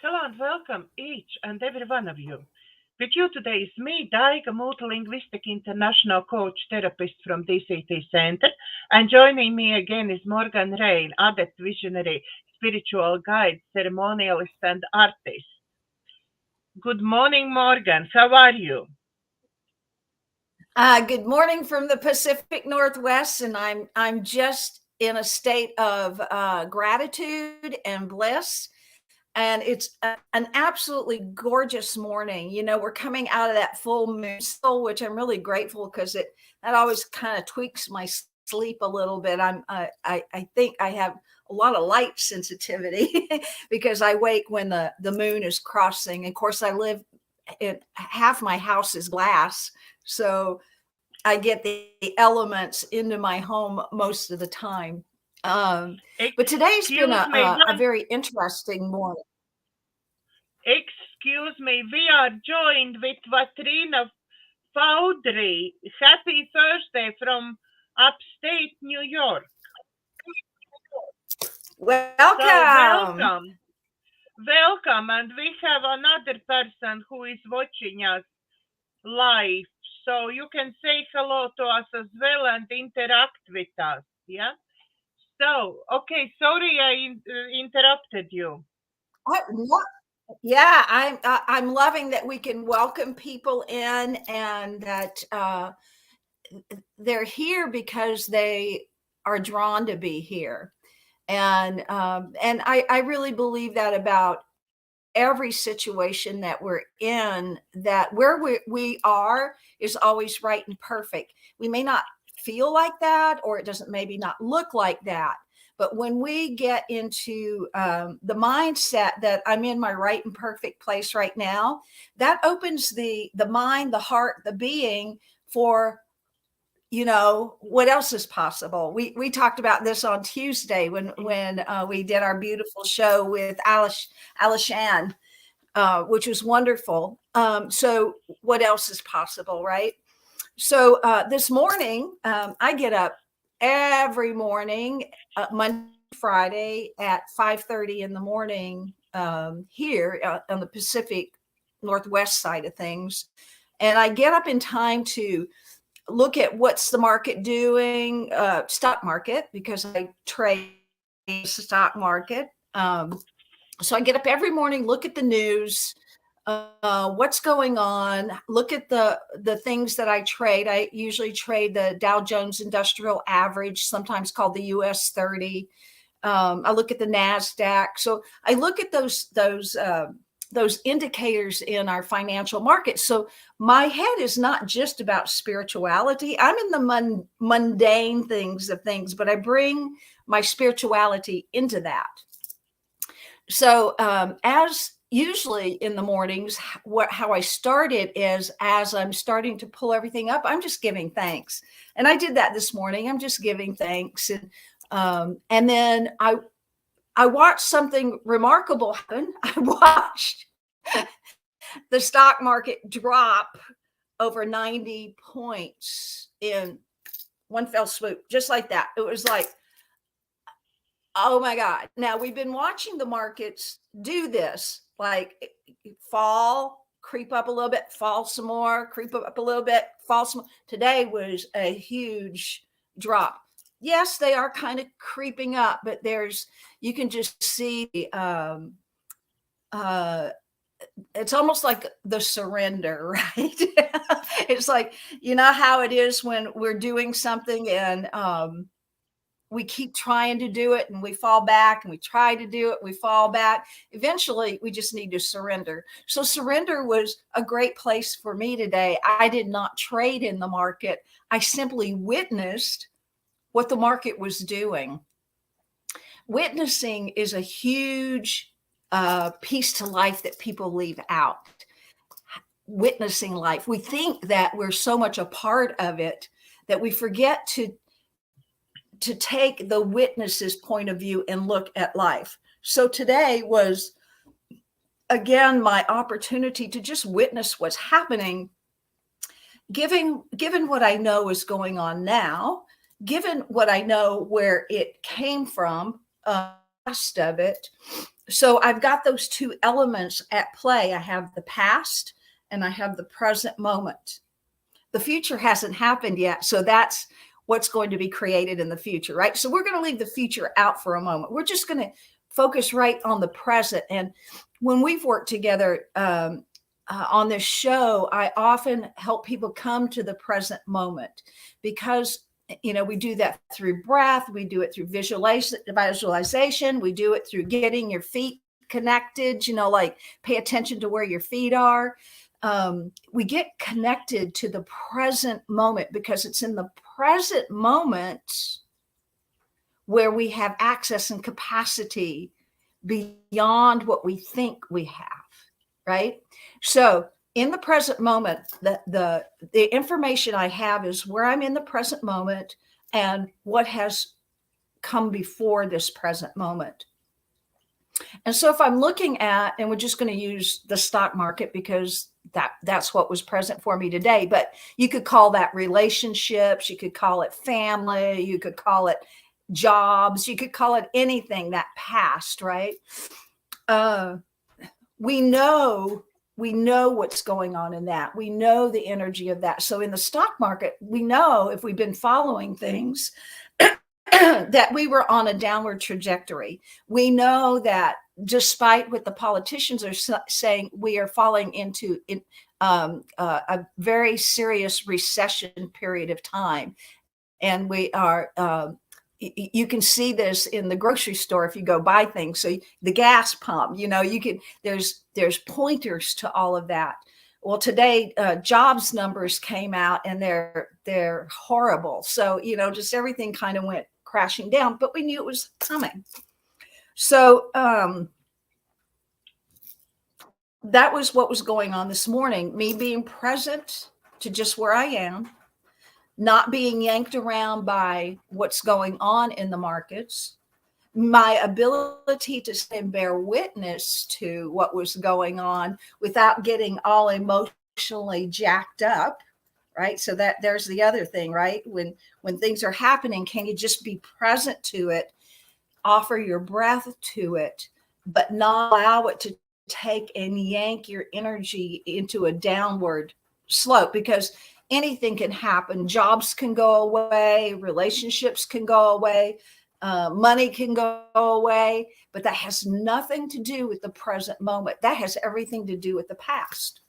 Hello and welcome each and every one of you. With you today is me, Daiga, multilinguistic international coach therapist from DCTcentre, and joining me again is Morganne Rayne, Adept visionary, spiritual guide, ceremonialist, and artist. Good morning, Morgan. How are you? Good morning from the Pacific Northwest, and I'm just in a state of gratitude and bliss. And it's an absolutely gorgeous morning. You know, we're coming out of that full moon cycle, which I'm really grateful because that always kind of tweaks my sleep a little bit. I think I have a lot of light sensitivity because I wake when the moon is crossing. Of course, I live half my house is glass, so I get the elements into my home most of the time. But today's been a very interesting morning. Excuse me, we are joined with Vatrina Foudry. Happy Thursday from upstate New York. Welcome. Welcome. And we have another person who is watching us live. So you can say hello to us as well and interact with us. Yeah. So, okay. Sorry, I interrupted you. Yeah, I'm loving that we can welcome people in and that they're here because they are drawn to be here. And I really believe that about every situation that we're in, that where we are is always right and perfect. We may not feel like that, or it doesn't maybe not look like that. But when we get into the mindset that I'm in my right and perfect place right now, that opens the mind, the heart, the being for, you know, what else is possible. We talked about this on Tuesday when we did our beautiful show with Alishan, which was wonderful. So what else is possible, right? So this morning, I get up every morning, Monday, Friday at 5:30 in the morning here on the Pacific Northwest side of things. And I get up in time to look at what's the market doing, stock market, because I trade the stock market. So I get up every morning, look at the news, what's going on, look at the things that I trade. I usually trade the Dow Jones Industrial Average, sometimes called the US 30. I look at the NASDAQ. So I look at those indicators in our financial markets. So my head is not just about spirituality. I'm in the mundane things, but I bring my spirituality into that. So as usually in the mornings, how I start it is, as I'm starting to pull everything up, I'm just giving thanks. And I did that this morning. I'm just giving thanks. And then I watched something remarkable happen. I watched the stock market drop over 90 points in one fell swoop, just like that. It was like, oh my God. Now we've been watching the markets do this, like fall, creep up a little bit, fall some more, creep up a little bit, fall some more. Today was a huge drop. Yes, they are kind of creeping up, but you can just see it's almost like the surrender, right? It's like, you know how it is when we're doing something and we keep trying to do it and we fall back, and we try to do it, we fall back. Eventually, we just need to surrender. So surrender was a great place for me today. I did not trade in the market. I simply witnessed what the market was doing. Witnessing is a huge piece to life that people leave out. Witnessing life. We think that we're so much a part of it that we forget to take the witness's point of view and look at life. So today was, again, my opportunity to just witness what's happening, given what I know is going on now, given what I know where it came from, most of it, So I've got those two elements at play. I have the past and I have the present moment. The future hasn't happened yet. So that's what's going to be created in the future, right? So we're going to leave the future out for a moment. We're just going to focus right on the present. And when we've worked together on this show, I often help people come to the present moment because, we do that through breath. We do it through visualization. We do it through getting your feet connected, like pay attention to where your feet are. We get connected to the present moment because it's in the present moment where we have access and capacity beyond what we think we have, right? So in the present moment, the information I have is where I'm in the present moment and what has come before this present moment. And so if I'm looking at, and we're just going to use the stock market because that's what was present for me today, but you could call that relationships, you could call it family, you could call it jobs, you could call it anything that passed, right? We know what's going on in that. We know the energy of that. So in the stock market, we know, if we've been following things, that we were on a downward trajectory. We know that despite what the politicians are saying, we are falling into a very serious recession period of time. And we are, you can see this in the grocery store if you go buy things. So the gas pump, there's pointers to all of that. Well, today jobs numbers came out and they're horrible. So, just everything kind of went crashing down, but we knew it was coming. So that was what was going on this morning, me being present to just where I am, not being yanked around by what's going on in the markets, my ability to stand and bear witness to what was going on without getting all emotionally jacked up, right? So that there's the other thing, right? When things are happening, can you just be present to it, offer your breath to it, but not allow it to take and yank your energy into a downward slope? Because anything can happen. Jobs can go away, relationships can go away, money can go away, but that has nothing to do with the present moment. That has everything to do with the past.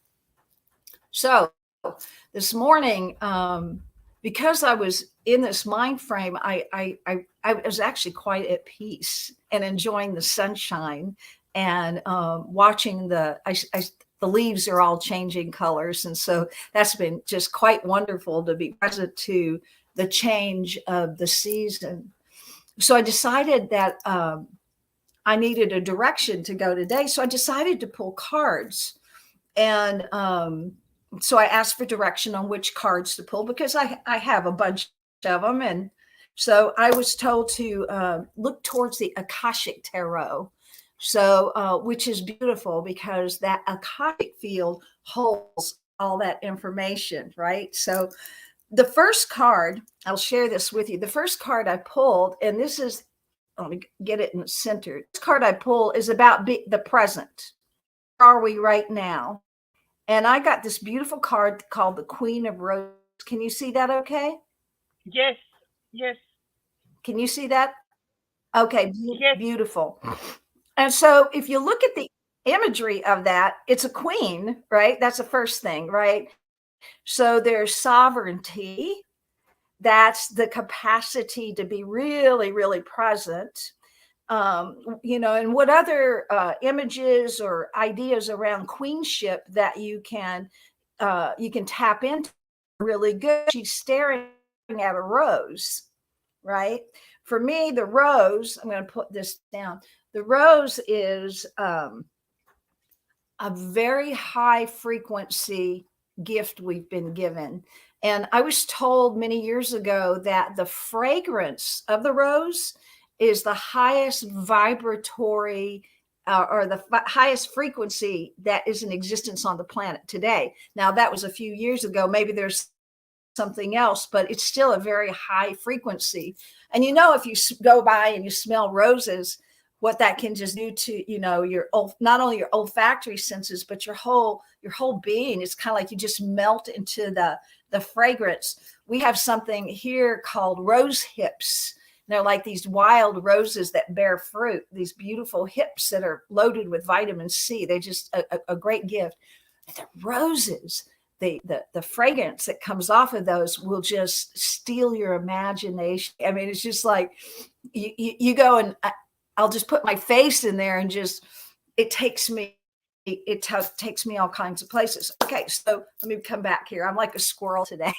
So this morning, because I was in this mind frame, I was actually quite at peace and enjoying the sunshine and watching the leaves are all changing colors. And so that's been just quite wonderful to be present to the change of the season. So I decided that I needed a direction to go today. So I decided to pull cards. And so I asked for direction on which cards to pull because I have a bunch of them. And so I was told to look towards the Akashic Tarot. So, which is beautiful because that Akashic field holds all that information, right? So the first card, I'll share this with you. The first card I pulled, and this is, let me get it in the center. This card I pull is about the present. Where are we right now? And I got this beautiful card called the Queen of Rhodes. Can you see that okay? Yes. Can you see that? Okay, yes. Beautiful. And so if you look at the imagery of that, it's a queen, right? That's the first thing, right? So there's sovereignty. That's the capacity to be really, really present. And what other images or ideas around queenship that you can tap into really good. She's staring at a rose, right? For me, the rose, I'm going to put this down. The rose is a very high frequency gift we've been given. And I was told many years ago that the fragrance of the rose is the highest vibratory or the highest frequency that is in existence on the planet today. Now, that was a few years ago. Maybe there's something else, but it's still a very high frequency. And if you go by and you smell roses, what that can just do to, you know, your not only your olfactory senses, but your whole being. It's kind of like you just melt into the fragrance. We have something here called rose hips. They're like these wild roses that bear fruit, these beautiful hips that are loaded with vitamin C. They're just a great gift. The roses, the fragrance that comes off of those will just steal your imagination. I mean, it's just like you go, and I'll just put my face in there, and just it takes me all kinds of places. Okay, so let me come back here. I'm like a squirrel today.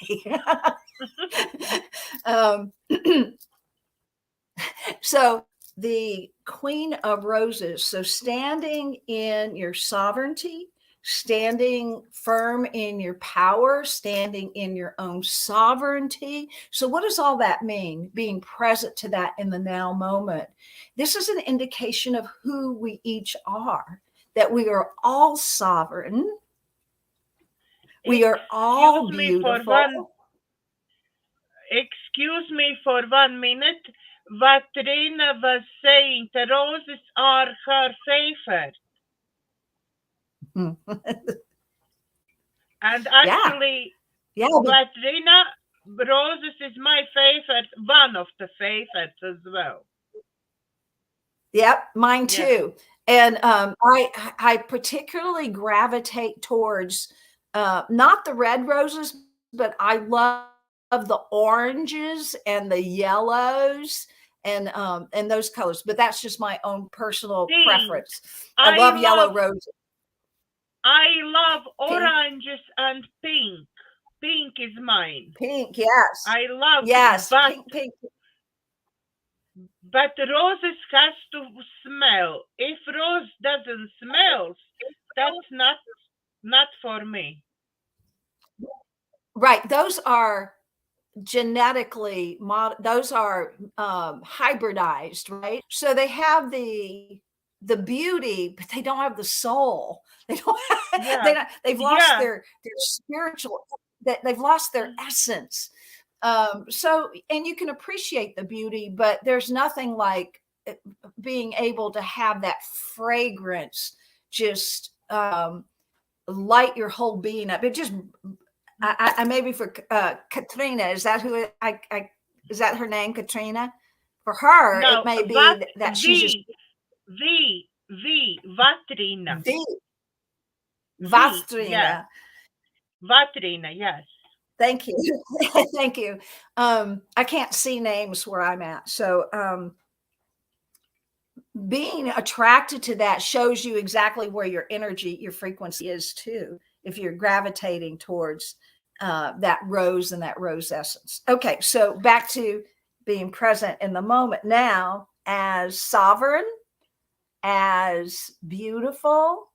So the Queen of Roses. So standing in your sovereignty, standing firm in your power, standing in your own sovereignty. So what does all that mean? Being present to that in the now moment. This is an indication of who we each are, that we are all sovereign. We are all beautiful. Excuse me for 1 minute. What Rayne was saying, the roses are her favorite. And actually, what Rayne, roses is my favorite, one of the favorites as well. Yep, mine too. And I particularly gravitate towards not the red roses, but I love the oranges and the yellows and those colors. But that's just my own personal preference. I love yellow roses. I love oranges and pink. Pink is mine. Pink, yes. I love pink. But roses has to smell. If rose doesn't smell, that's not for me. Right. Those are genetically those are hybridized, right? So they have the beauty, but they don't have the soul. They don't have, they've lost their spiritual, they've lost their essence. So, and you can appreciate the beauty, but there's nothing like being able to have that fragrance just light your whole being up. It just, I maybe for Katrina, is that who is that her name, Katrina? For her, no, it may be that she's Vatrina. Vatrina. Vatrina, yes. Thank you. Thank you. I can't see names where I'm at. So being attracted to that shows you exactly where your energy, your frequency is too, if you're gravitating towards that rose and that rose essence. Okay, so back to being present in the moment now as sovereign, as beautiful,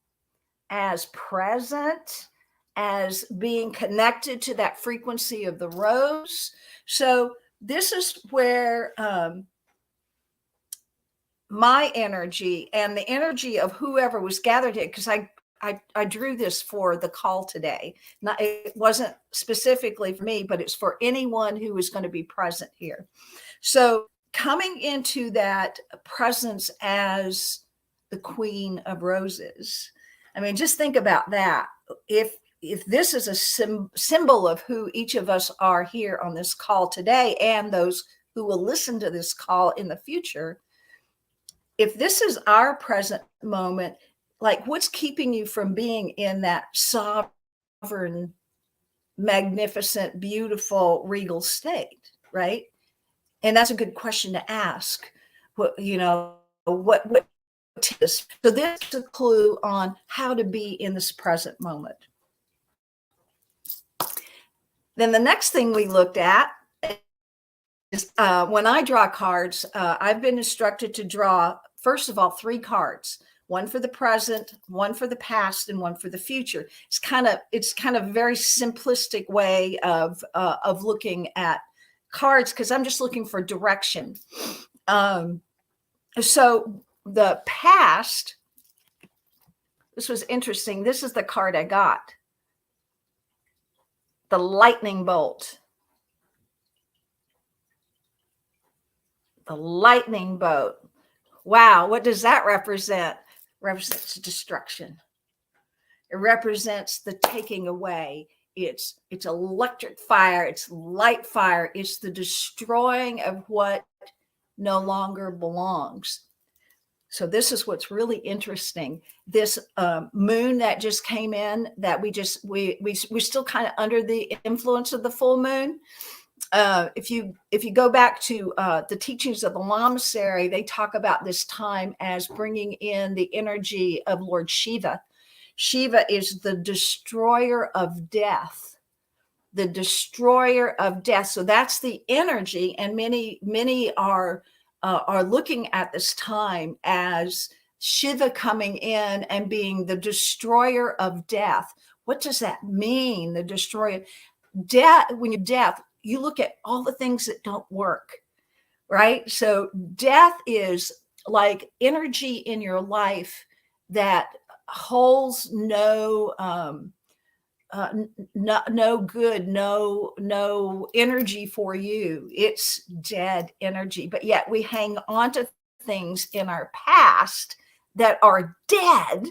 as present, as being connected to that frequency of the rose. So this is where my energy and the energy of whoever was gathered here, because I drew this for the call today. It wasn't specifically for me, but it's for anyone who is going to be present here. So coming into that presence as the Queen of Roses. I mean, just think about that. If this is a symbol of who each of us are here on this call today, and those who will listen to this call in the future, if this is our present moment, like what's keeping you from being in that sovereign, magnificent, beautiful, regal state, right? And that's a good question to ask. What is? So this is a clue on how to be in this present moment. Then the next thing we looked at is when I draw cards, I've been instructed to draw, first of all, 3 cards. One for the present, one for the past, and one for the future. It's kind of a very simplistic way of looking at cards, because I'm just looking for direction. So the past, this was interesting. This is the card I got. The lightning bolt. The lightning bolt. Wow, what does that represent? It represents destruction. It represents the taking away. It's electric fire, it's light fire, it's the destroying of what no longer belongs. So this is what's really interesting. This moon that just came in, that we're still kind of under the influence of the full moon. If you go back to the teachings of the Lamasery, they talk about this time as bringing in the energy of Lord Shiva. Shiva is the destroyer of death, the destroyer of death. So that's the energy, and many are looking at this time as Shiva coming in and being the destroyer of death. What does that mean? The destroyer death. When you're death, you look at all the things that don't work, right? So death is like energy in your life that holds no good, no energy for you. It's dead energy. But yet we hang on to things in our past that are dead.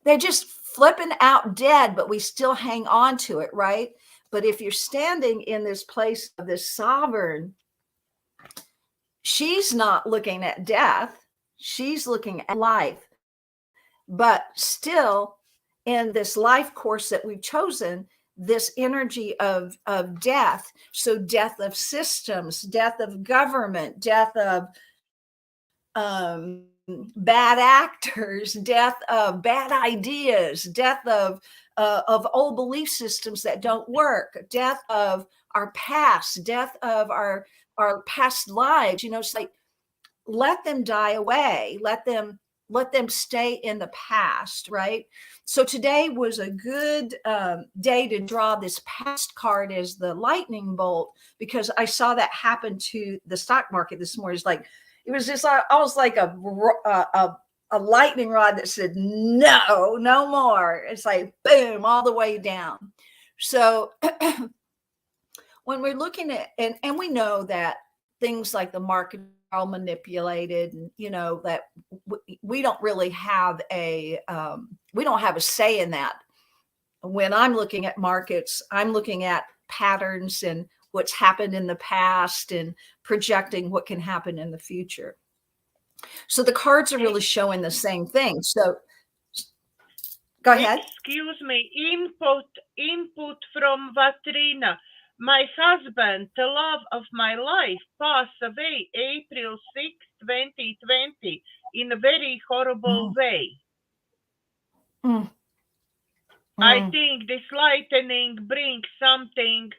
They're just flipping out dead, but we still hang on to it, right? But if you're standing in this place of this sovereign, she's not looking at death. She's looking at life. But still, in this life course that we've chosen, this energy of death, so death of systems, death of government, death of bad actors, death of bad ideas, death of old belief systems that don't work, death of our past, death of our past lives. It's like, let them die away. Let them stay in the past, right? So today was a good day to draw this past card as the lightning bolt, because I saw that happen to the stock market this morning. It was just almost like a lightning rod that said, no more. It's like, boom, all the way down. So when we're looking at, and we know that things like the market are all manipulated, and that we don't really have we don't have a say in that. When I'm looking at markets, I'm looking at patterns and what's happened in the past and projecting what can happen in the future. So the cards are really showing the same thing. So go ahead. Excuse me, input from Vatrina. My husband, the love of my life, passed away April 6, 2020 in a very horrible way. I think this lightning brings something,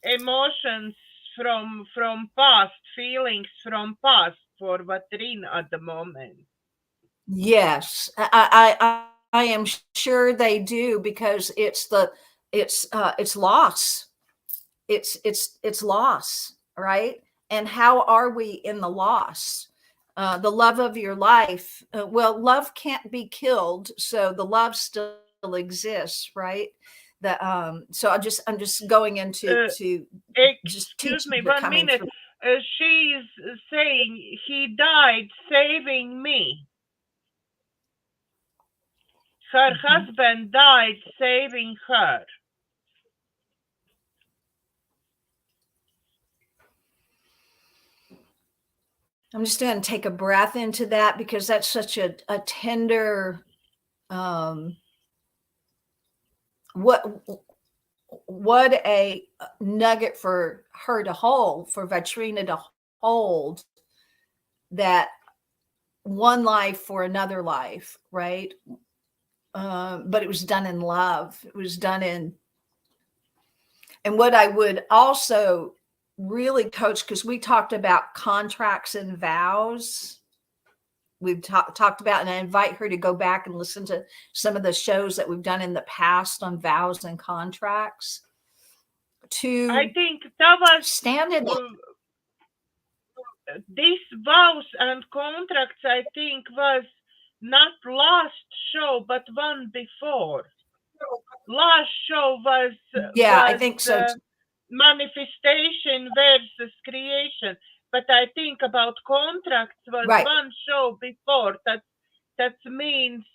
emotions from past, feelings from past for Vatrina at the moment. Yes, I am sure they do, because it's loss. It's loss, right? And how are we in the loss? The love of your life. Well, love can't be killed, so the love still exists, right? So I'm just going into excuse me 1 minute. She's saying he died saving me. Her husband died saving her. I'm just going to take a breath into that, because that's such a tender, what a nugget for her to hold, for Vatrina to hold, that one life for another life, right? But it was done in love. It was done in, and what I would also really coach, because we talked about contracts and vows. We've talked about, and I invite her to go back and listen to some of the shows that we've done in the past on vows and contracts. I think that was stand in these vows and contracts, I think, was not last show, but one before. Last show was I think so. Manifestation versus creation. but I think about contracts was Right. one show before. That means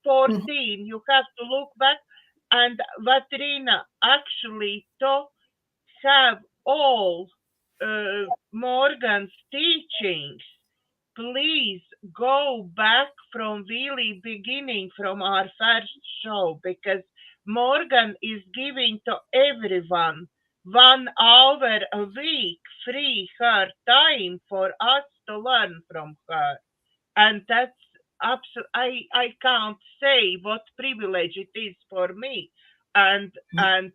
14. You have to look back, and Vatrina actually to have all Morgan's teachings. Please go back from really beginning from our first show, because Morganne is giving to everyone 1 hour a week free her time for us to learn from her. And that's I can't say what privilege it is for me. And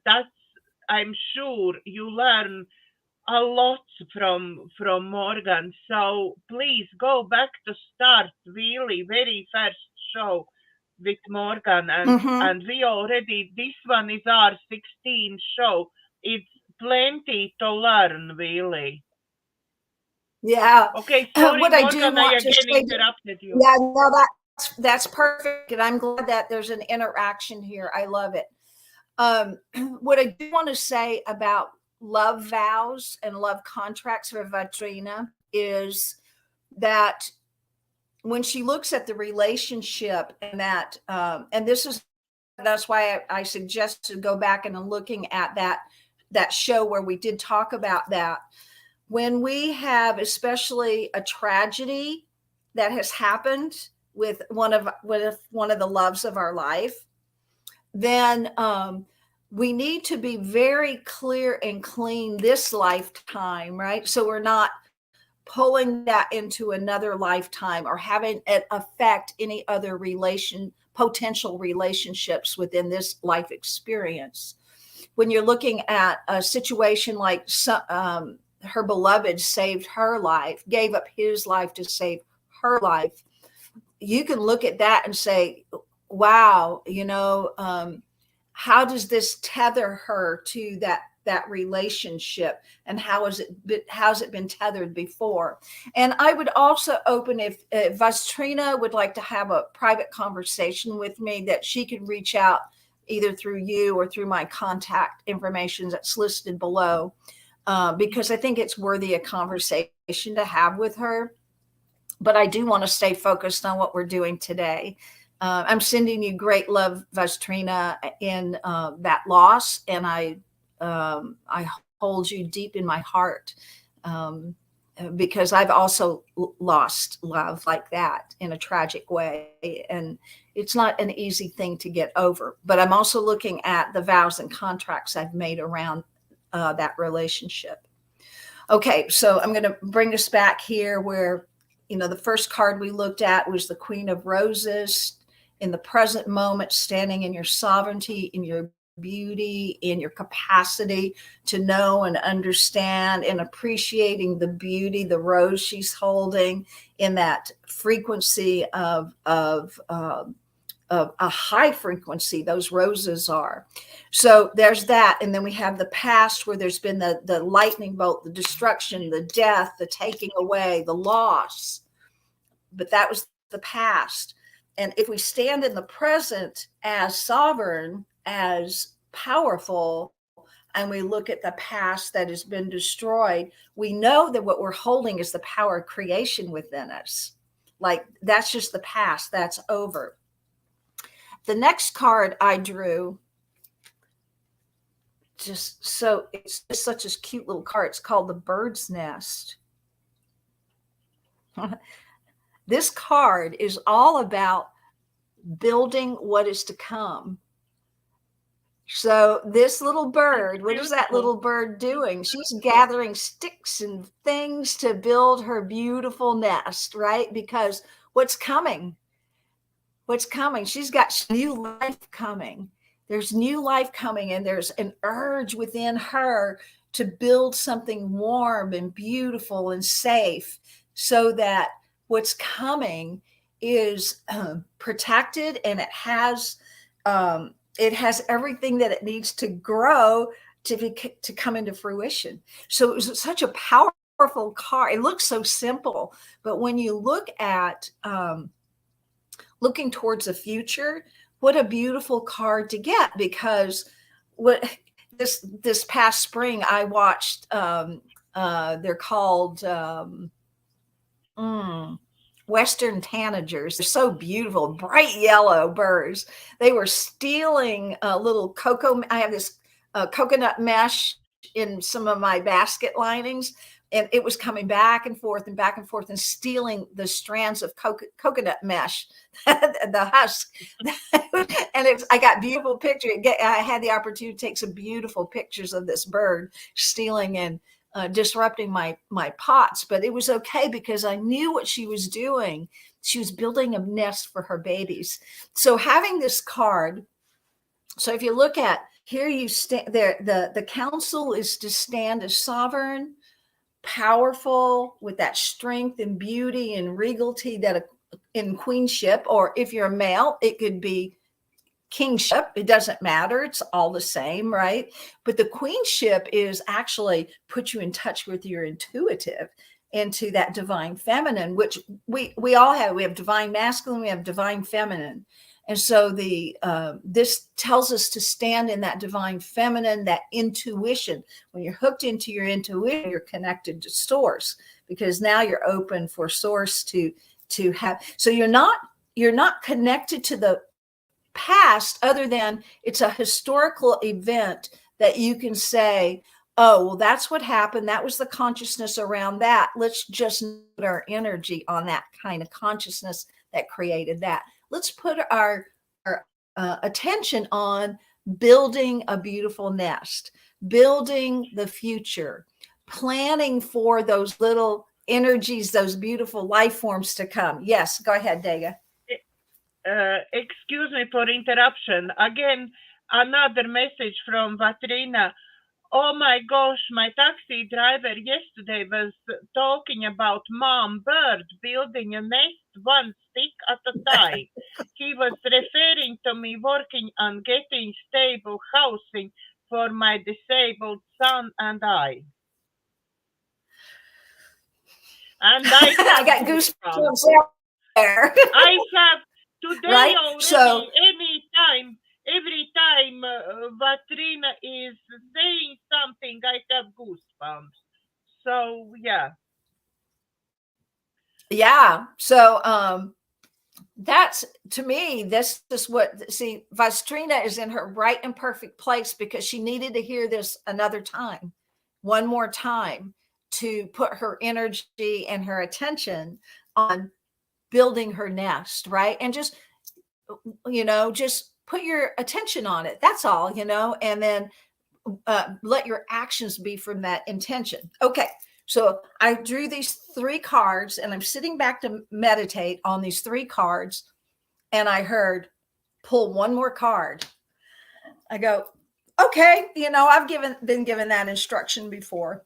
that's, I'm sure you learn a lot from Morganne. So please go back to start really very first show with Morganne, and we already, this one is our 16th show. It's plenty to learn, really. Yeah. Okay, sorry, What I do Morganne, I want to again say, interrupted you. yeah, no, that's perfect, and I'm glad that there's an interaction here. I love it. What I do want to say about love vows and love contracts for Vatrina is that when she looks at the relationship, and that and that's why I suggest to go back and looking at that show where we did talk about that. When we have especially a tragedy that has happened with one of the loves of our life, then we need to be very clear and clean this lifetime, right? So we're not pulling that into another lifetime or having it affect any other potential relationships within this life experience. When you're looking at a situation like her beloved saved her life, gave up his life to save her life, you can look at that and say, wow, how does this tether her to that relationship, and how's it been tethered before? And I would also open, if Vatrina would like to have a private conversation with me, that she can reach out either through you or through my contact information that's listed below, because I think it's worthy a conversation to have with her. But I do want to stay focused on what we're doing today. I'm sending you great love, Vatrina, in that loss, and I hold you deep in my heart, because I've also lost love like that in a tragic way, and it's not an easy thing to get over. But I'm also looking at the vows and contracts I've made around that relationship. Okay, so I'm going to bring us back here where, the first card we looked at was the Queen of Roses. In the present moment, standing in your sovereignty, in your beauty, in your capacity to know and understand, and appreciating the beauty, the rose she's holding, in that frequency of a high frequency those roses are. So there's that. And then we have the past, where there's been the lightning bolt, the destruction, the death, the taking away, the loss. But that was the past. And if we stand in the present as sovereign, as powerful, and we look at the past that has been destroyed, we know that what we're holding is the power of creation within us. Like, that's just the past, that's over. The next card I drew, it's just such a cute little card. It's called the Bird's Nest. This card is all about building what is to come. So this little bird, what is that little bird doing? She's gathering sticks and things to build her beautiful nest, right? Because what's coming? She's got new life coming. There's new life coming, and there's an urge within her to build something warm and beautiful and safe, so that what's coming is protected, and it has everything that it needs to grow to come into fruition. So it was such a powerful card. It looks so simple, but when you look at looking towards the future, what a beautiful card to get. Because this past spring, I watched They're called Western tanagers. They're so beautiful, bright yellow birds. They were stealing little cocoa. I have this coconut mesh in some of my basket linings, and it was coming back and forth and stealing the strands of coconut mesh, the husk. And I got beautiful pictures. I had the opportunity to take some beautiful pictures of this bird stealing and disrupting my pots, but it was okay because I knew what she was doing. She was building a nest for her babies. So having this card, so if you look at here, you stand there, the council is to stand as sovereign, powerful, with that strength and beauty and regality that in queenship, or if you're a male, it could be kingship. It doesn't matter. It's all the same, right? But the queenship is actually put you in touch with your intuitive, into that divine feminine, which we all have. We have divine masculine, we have divine feminine. And so this tells us to stand in that divine feminine, that intuition. When you're hooked into your intuition, you're connected to source, because now you're open for source to have. So you're not connected to the past, other than it's a historical event that you can say, oh, well, that's what happened. That was the consciousness around that. Let's just put our energy on that kind of consciousness that created that. Let's put our attention on building a beautiful nest, building the future, planning for those little energies, those beautiful life forms to come. Yes, go ahead, Daiga. Excuse me for interruption. Again, another message from Vatrina. Oh my gosh, my taxi driver yesterday was talking about mom bird building a nest one stick at a time. He was referring to me working on getting stable housing for my disabled son and I. And I got goosebumps there. I have today right? already, so every time Vatrina is saying something, I have goosebumps. So yeah. So that's, to me, this is what, see, Vatrina is in her right and perfect place, because she needed to hear this another time, one more time, to put her energy and her attention on building her nest, right? And just put your attention on it. That's all, and then let your actions be from that intention. Okay. So I drew these 3 cards, and I'm sitting back to meditate on these 3 cards. And I heard, pull one more card. I go, okay, I've been given that instruction before.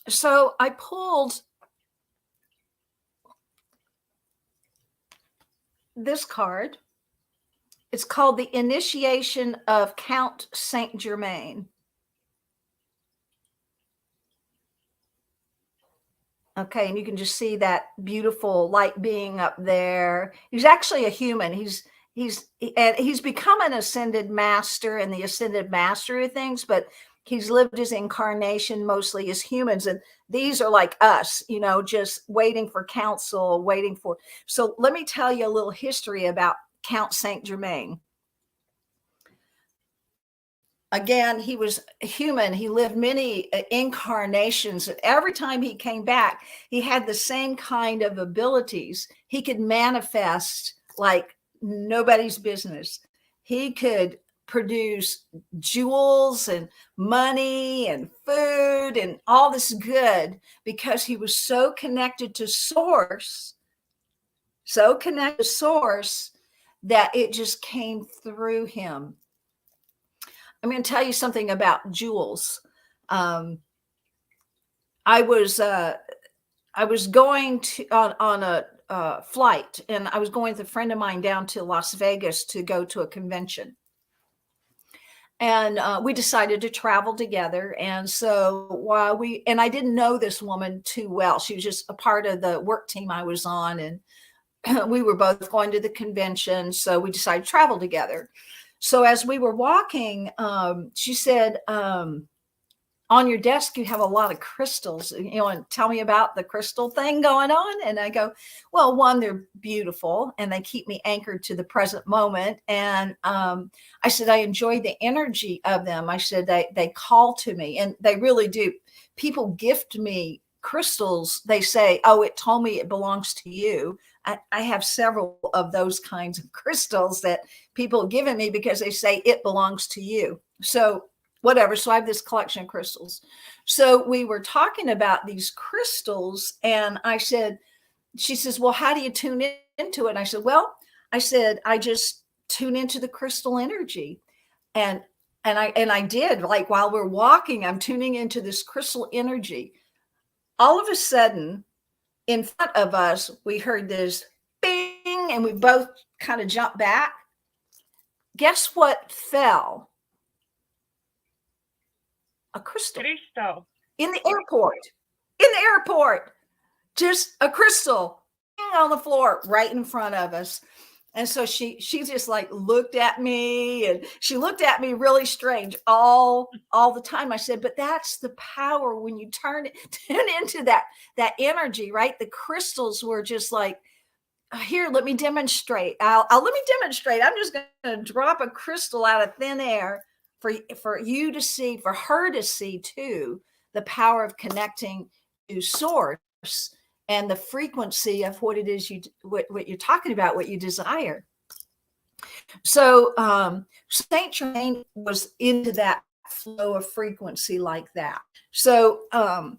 So I pulled this card. It's called the Initiation of Count Saint-Germain. Okay, and you can just see that beautiful light being up there. He's actually a human. He's become an ascended master and the ascended master of things, but he's lived his incarnation mostly as humans. And these are like us, just waiting for counsel, So let me tell you a little history about Count Saint-Germain. Again, he was human. He lived many incarnations. Every time he came back, he had the same kind of abilities. He could manifest like nobody's business. He could produce jewels and money and food and all this good, because he was so connected to source, that it just came through him. I'm going to tell you something about jewels. I was going to on a flight, and I was going with a friend of mine down to Las Vegas to go to a convention. And we decided to travel together. And so I didn't know this woman too well. She was just a part of the work team I was on, and we were both going to the convention. So we decided to travel together. So as we were walking, she said, on your desk, you have a lot of crystals, and tell me about the crystal thing going on. And I go, well, one, they're beautiful and they keep me anchored to the present moment. And I said, I enjoy the energy of them. I said, they call to me, and they really do. People gift me crystals. They say, oh, it told me it belongs to you. I have several of those kinds of crystals that people have given me because they say it belongs to you. So whatever. So I have this collection of crystals. So we were talking about these crystals, and she says, well, how do you tune into it? And I said, well, I just tune into the crystal energy. And I did, like, while we're walking, I'm tuning into this crystal energy. All of a sudden, in front of us, we heard this bing, and we both kind of jumped back. Guess what fell? A crystal. In the airport, just a crystal on the floor right in front of us. And so she just like looked at me, and she looked at me really strange all the time. I said, but that's the power when you tune into that energy, right? The crystals were just like, here, let me demonstrate. Let me demonstrate. I'm just going to drop a crystal out of thin air for you to see, for her to see too, the power of connecting to source and the frequency of what it is what you're talking about, what you desire. So Saint-Germain was into that flow of frequency like that. So I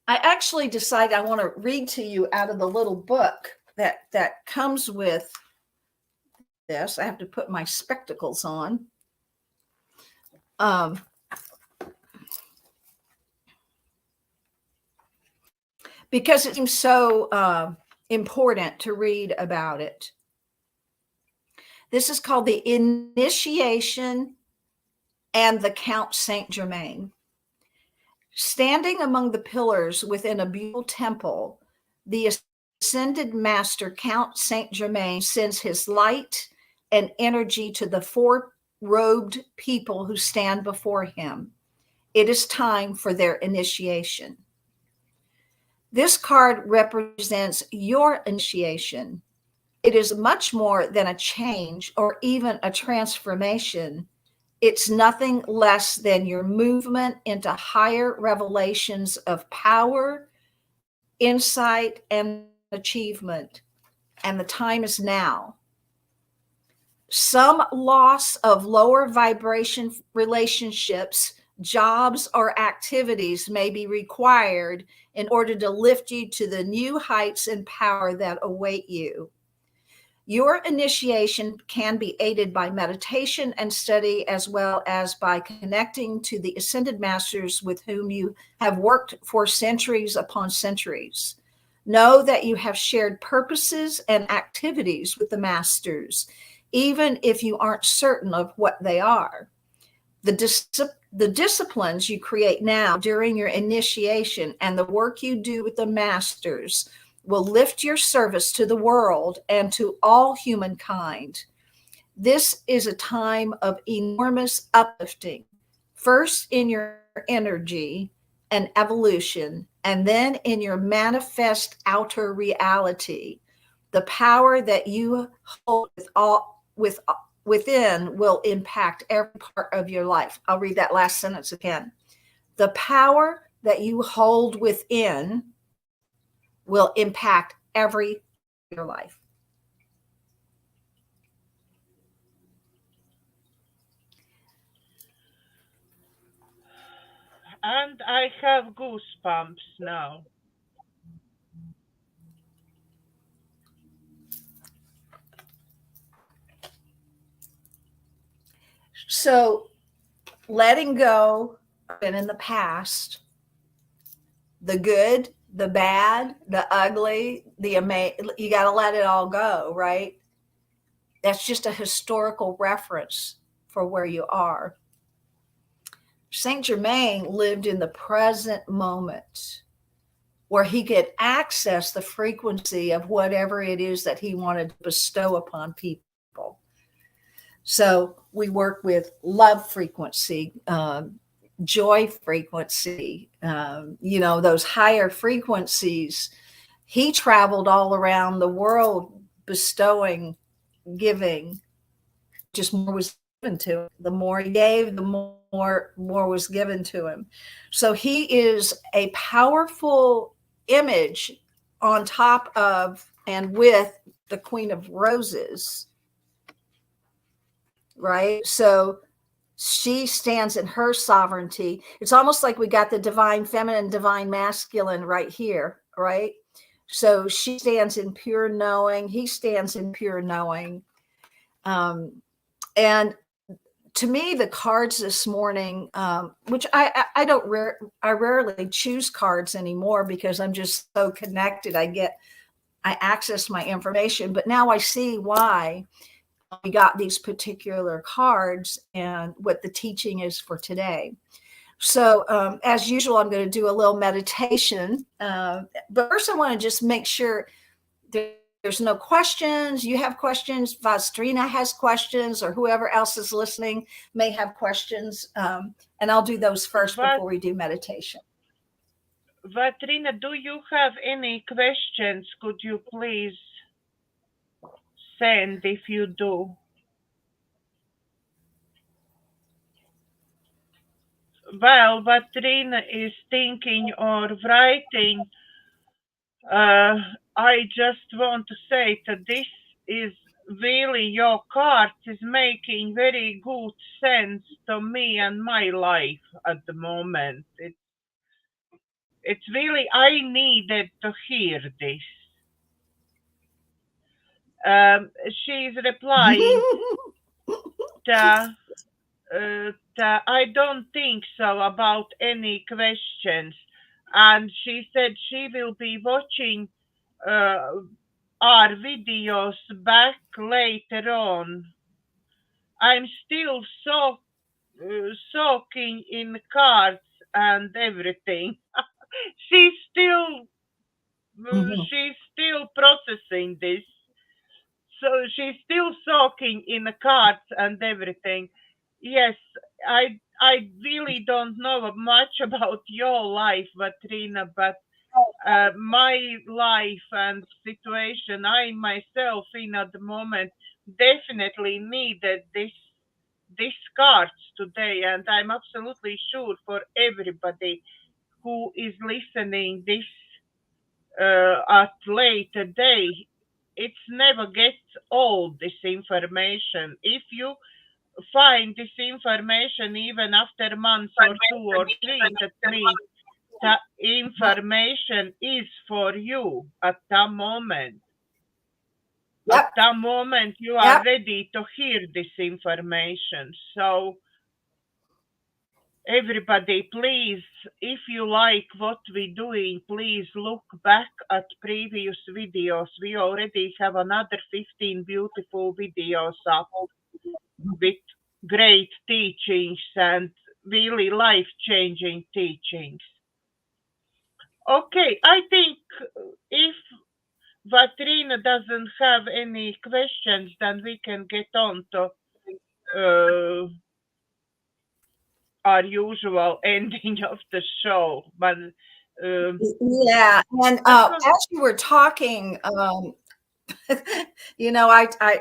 actually decided I want to read to you out of the little book that comes with this. I have to put my spectacles on. Because it seems so important to read about it. This is called The Initiation and the Count Saint-Germain. Standing among the pillars within a beautiful temple, the ascended master Count Saint-Germain sends his light and energy to the four robed people who stand before him. It is time for their initiation. This card represents your initiation. It is much more than a change or even a transformation. It's nothing less than your movement into higher revelations of power, insight, and achievement. And the time is now. Some loss of lower vibration relationships, jobs, or activities may be required in order to lift you to the new heights and power that await you. Your initiation can be aided by meditation and study, as well as by connecting to the ascended masters with whom you have worked for centuries upon centuries. Know that you have shared purposes and activities with the masters, even if you aren't certain of what they are. The disciplines you create now during your initiation and the work you do with the masters will lift your service to the world and to all humankind. This is a time of enormous uplifting, first in your energy and evolution, and then in your manifest outer reality. The power that you hold within will impact every part of your life. I'll read that last sentence again. The power that you hold within will impact every part of your life. And I have goosebumps now. So letting go been in the past, the good, the bad, the ugly, the amazing, you got to let it all go, right? That's just a historical reference for where you are. Saint-Germain lived in the present moment where he could access the frequency of whatever it is that he wanted to bestow upon people. So we work with love frequency, joy frequency, those higher frequencies. He traveled all around the world bestowing, giving. Just more was given to him. The more he gave, the more was given to him. So he is a powerful image on top of and with the Queen of Roses, right? So she stands in her sovereignty. It's almost like we got the divine feminine, divine masculine right here, right? So she stands in pure knowing. He stands in pure knowing. And to me, the cards this morning, which I rarely choose cards anymore because I'm just so connected. I access my information, but now I see why we got these particular cards and what the teaching is for today. So as usual, I'm going to do a little meditation. But first I want to just make sure there's no questions. You have questions. Vastrina has questions, or whoever else is listening may have questions. And I'll do those first before we do meditation. Vatrina, do you have any questions? Could you please send if you do? Well, Vatrina is thinking or writing. I just want to say that this is really, your cards is making very good sense to me and my life at the moment. It's really, I needed to hear this. She's replying that I don't think so about any questions. And she said she will be watching our videos back later on. I'm still soaking in cards and everything. she's still processing this. So she's still soaking in the cards and everything. Yes, I really don't know much about your life, Vatrina, but my life and situation I myself in at the moment definitely needed this cards today, and I'm absolutely sure for everybody who is listening this at later day, it's never gets old, this information. If you find this information even after a month or 2 or 3, that means the information is for you at that moment. Yep. At that moment, you are ready to hear this information. So everybody, please, if you like what we're doing, please look back at previous videos. We already have another 15 beautiful videos up with great teachings and really life-changing teachings. Okay, I think if Vatrina doesn't have any questions, then we can get on to our usual ending of the show. But yeah, and as you were talking,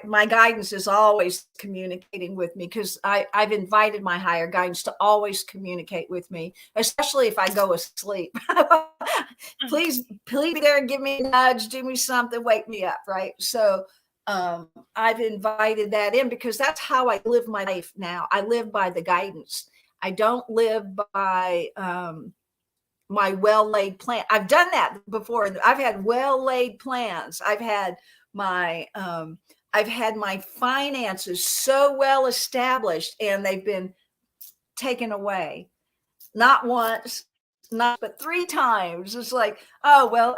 my guidance is always communicating with me, because I've invited my higher guidance to always communicate with me, especially if I go asleep. please be there and give me a nudge, do me something, wake me up, right? So I've invited that in because that's how I live my life now. I live by the guidance. I don't live by my well-laid plan. I've done that before. I've had well-laid plans. I've had my finances so well established, and they've been taken away. Not once, but 3 times. It's like, oh, well,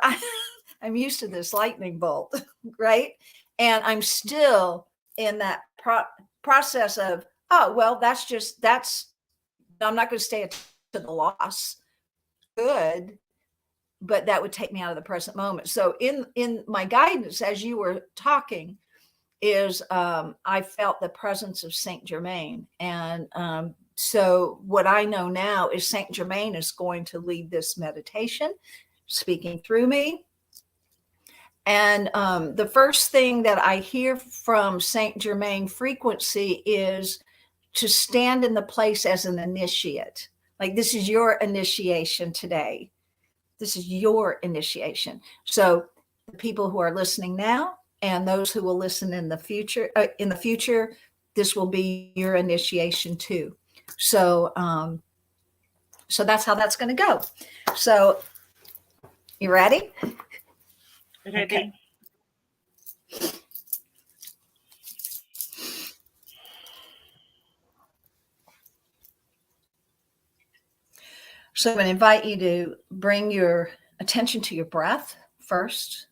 I'm used to this lightning bolt, right? And I'm still in that process of, oh, well, I'm not going to stay to the loss. Good, but that would take me out of the present moment. So in my guidance, as you were talking, is I felt the presence of Saint-Germain, and So what I know now is Saint-Germain is going to lead this meditation, speaking through me. And the first thing that I hear from Saint-Germain frequency is to stand in the place as an initiate. Like, this is your initiation today. This is your initiation. So the people who are listening now and those who will listen in the future, this will be your initiation too. So, so that's how that's going to go. So, you ready? Ready. Okay. So I'm going to invite you to bring your attention to your breath first.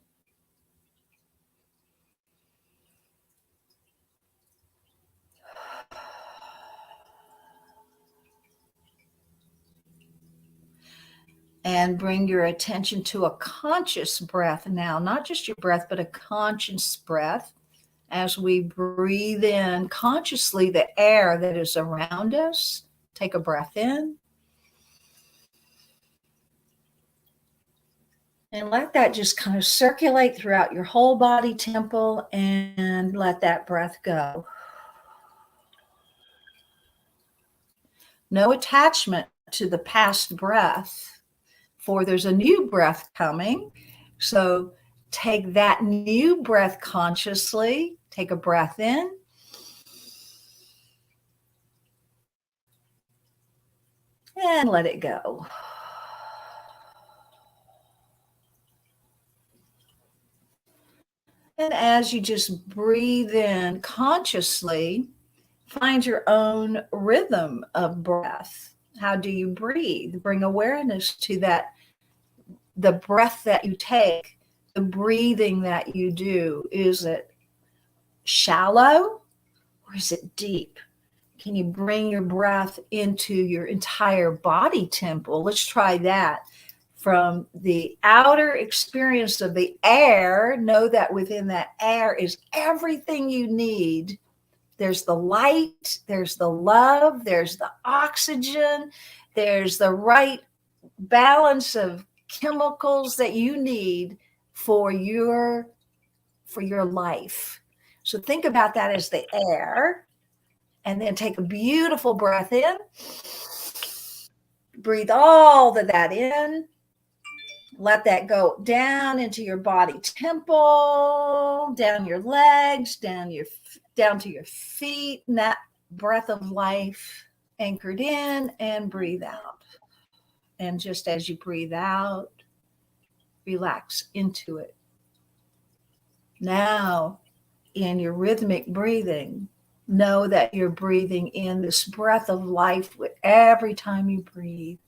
And bring your attention to a conscious breath now, not just your breath, but a conscious breath as we breathe in consciously the air that is around us. Take a breath in. And let that just kind of circulate throughout your whole body temple, and let that breath go. No attachment to the past breath, for there's a new breath coming. So take that new breath consciously. Take a breath in. And let it go. And as you just breathe in consciously, find your own rhythm of breath. How do you breathe? Bring awareness to that, the breath that you take, the breathing that you do. Is it shallow or is it deep? Can you bring your breath into your entire body temple? Let's try that. From the outer experience of the air, know that within that air is everything you need. There's the light, there's the love, there's the oxygen, there's the right balance of chemicals that you need for your life. So think about that as the air, and then take a beautiful breath in. Breathe all of that in. Let that go down into your body temple, down your legs, down to your feet, and that breath of life anchored in, and breathe out. And just as you breathe out, relax into it. Now, in your rhythmic breathing, know that you're breathing in this breath of life with every time you breathe.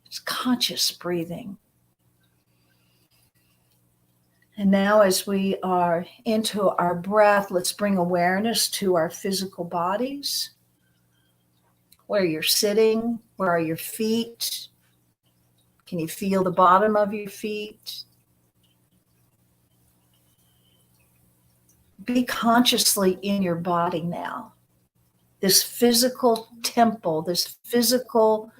It's conscious breathing. And now as we are into our breath, let's bring awareness to our physical bodies. Where you're sitting, where are your feet? Can you feel the bottom of your feet? Be consciously in your body now. This physical temple, this physical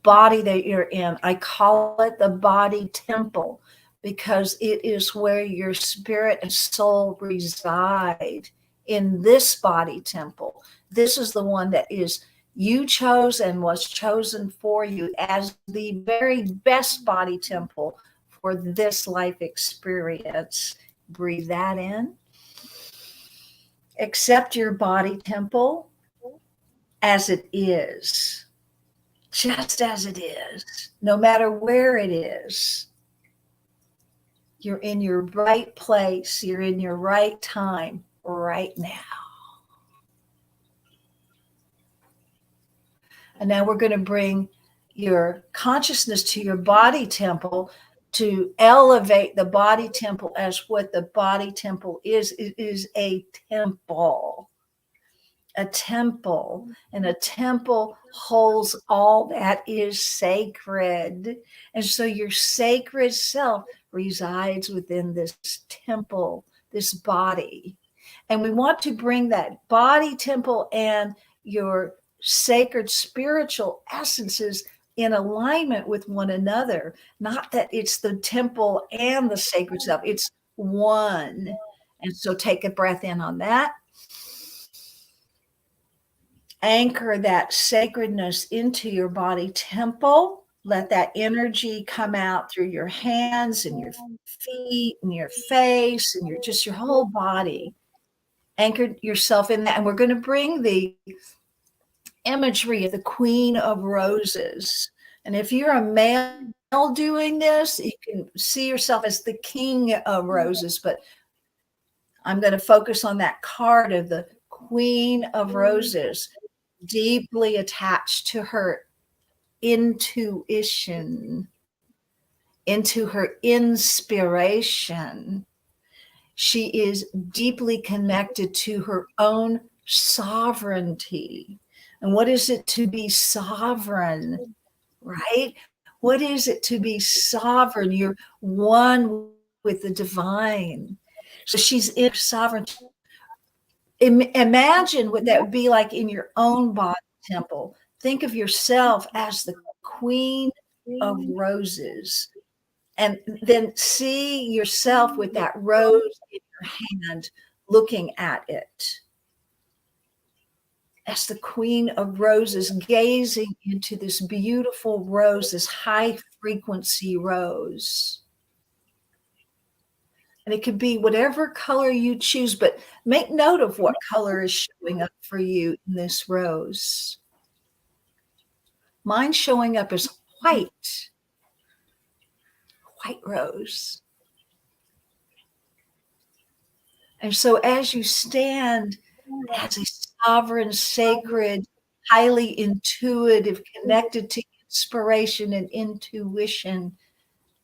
body that you're in, I call it the body temple because it is where your spirit and soul reside, in this body temple. This is the one that is you chose and was chosen for you as the very best body temple for this life experience. Breathe that in. Accept your body temple as it is, just as it is, no matter where it is. You're in your right place. You're in your right time right now. And now we're going to bring your consciousness to your body temple to elevate the body temple as what the body temple is. It is a temple. A temple, and a temple holds all that is sacred. And so your sacred self resides within this temple, this body. And we want to bring that body temple and your sacred spiritual essences in alignment with one another. Not that it's the temple and the sacred self, it's one. And so take a breath in on that. Anchor that sacredness into your body temple. Let that energy come out through your hands and your feet and your face and your whole body. Anchor yourself in that. And we're going to bring the imagery of the Queen of Roses. And if you're a male doing this, you can see yourself as the King of Roses. But I'm going to focus on that card of the Queen of Roses, deeply attached to her intuition, into her inspiration. She is deeply connected to her own sovereignty. And what is it to be sovereign, right? What is it to be sovereign? You're one with the divine. So she's in sovereignty. Imagine what that would be like in your own body temple. Think of yourself as the Queen of Roses. And then see yourself with that rose in your hand, looking at it. As the Queen of Roses, gazing into this beautiful rose, this high frequency rose. And it could be whatever color you choose, but make note of what color is showing up for you in this rose. Mine showing up as white rose. And so as you stand as a sovereign, sacred, highly intuitive, connected to inspiration and intuition,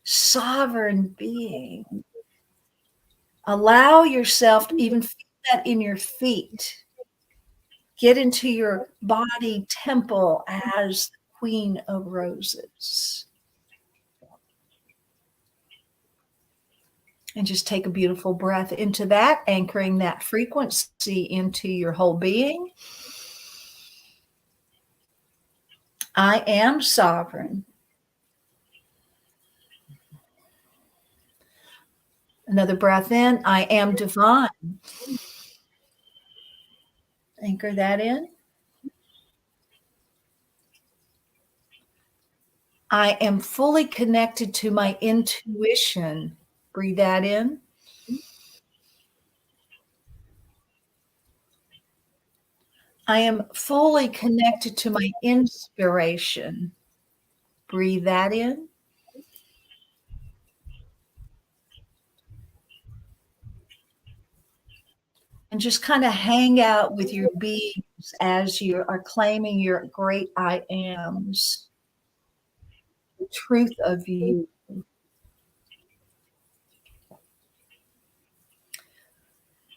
sovereign being, allow yourself to even feel that in your feet. Get into your body temple as the Queen of Roses. And just take a beautiful breath into that, anchoring that frequency into your whole being. I am sovereign. Another breath in. I am divine. Anchor that in. I am fully connected to my intuition. Breathe that in. I am fully connected to my inspiration. Breathe that in. And just kind of hang out with your beings as you are claiming your great I ams, the truth of you.